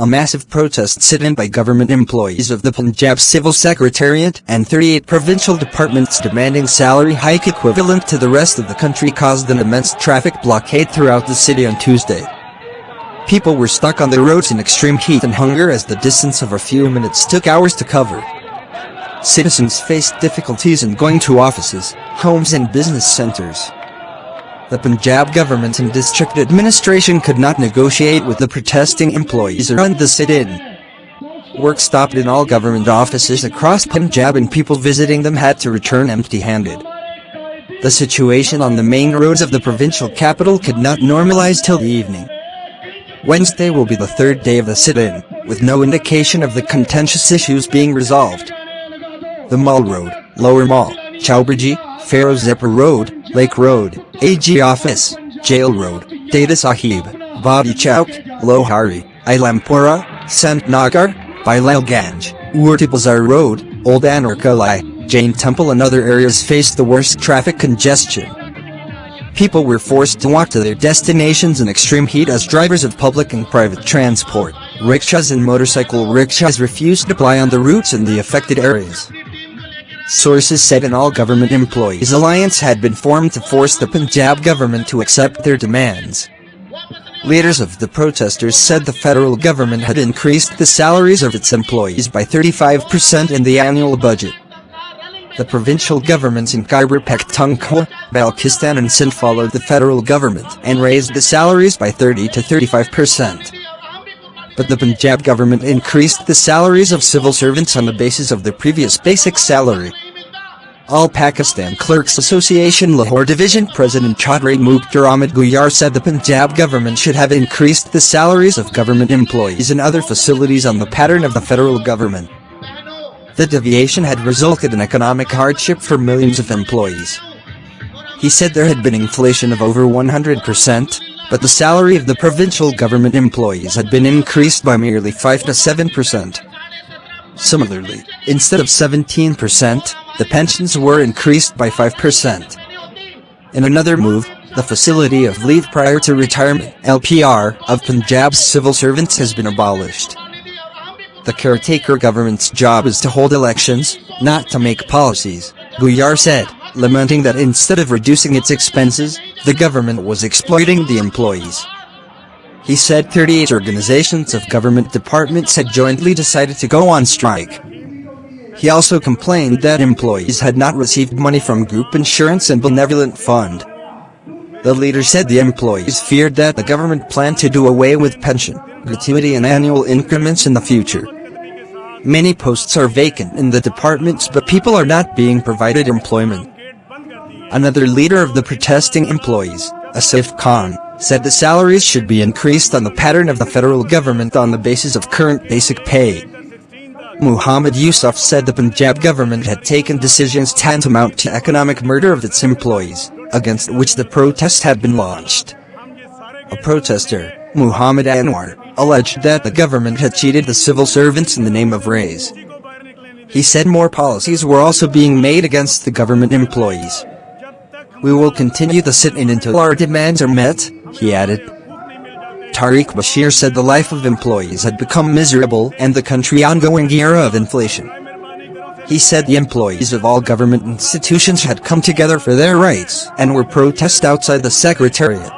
A massive protest sit-in by government employees of the Punjab Civil Secretariat and 38 provincial departments demanding salary hike equivalent to the rest of the country caused an immense traffic blockade throughout the city on Tuesday. People were stuck on the roads in extreme heat and hunger as the distance of a few minutes took hours to cover. Citizens faced difficulties in going to offices, homes and business centers. The Punjab government and district administration could not negotiate with the protesting employees around the sit-in. Work stopped in all government offices across Punjab and people visiting them had to return empty-handed. The situation on the main roads of the provincial capital could not normalize till the evening. Wednesday will be the third day of the sit-in, with no indication of the contentious issues being resolved. The Mall Road, Lower Mall, Chowburji, Ferozepur Road, Lake Road, AG Office, Jail Road, Data Sahib, Badi Chowk, Lohari, Ilampura, Sant Nagar, Bilalganj, Urti Bazaar Road, Old Anarkalai, Jain Temple and other areas faced the worst traffic congestion. People were forced to walk to their destinations in extreme heat as drivers of public and private transport, rickshaws and motorcycle rickshaws refused to ply on the routes in the affected areas. Sources said an all-government employees alliance had been formed to force the Punjab government to accept their demands. Leaders of the protesters said the federal government had increased the salaries of its employees by 35% in the annual budget. The provincial governments in Khyber Pakhtunkhwa, Balochistan and Sindh followed the federal government and raised the salaries by 30 to 35%. But the Punjab government increased the salaries of civil servants on the basis of the previous basic salary. All Pakistan Clerks Association Lahore Division President Chaudhry Mukhtar Ahmed Guyar said the Punjab government should have increased the salaries of government employees and other facilities on the pattern of the federal government. The deviation had resulted in economic hardship for millions of employees. He said there had been inflation of over 100%, but the salary of the provincial government employees had been increased by merely 5 to 7%. Similarly, instead of 17%, the pensions were increased by 5%. In another move, the facility of leave prior to retirement (LPR) of Punjab's civil servants has been abolished. The caretaker government's job is to hold elections, not to make policies, Guyar said, lamenting that instead of reducing its expenses, the government was exploiting the employees. He said 38 organizations of government departments had jointly decided to go on strike. He also complained that employees had not received money from group insurance and benevolent fund. The leader said the employees feared that the government planned to do away with pension, gratuity and annual increments in the future. Many posts are vacant in the departments but people are not being provided employment. Another leader of the protesting employees, Asif Khan, said the salaries should be increased on the pattern of the federal government on the basis of current basic pay. Muhammad Yusuf said the Punjab government had taken decisions tantamount to economic murder of its employees, against which the protest had been launched. A protester, Muhammad Anwar, alleged that the government had cheated the civil servants in the name of raise. He said more policies were also being made against the government employees. We will continue the sit-in until our demands are met, he added. Tariq Bashir said the life of employees had become miserable and the country ongoing era of inflation. He said the employees of all government institutions had come together for their rights and were protesting outside the Secretariat.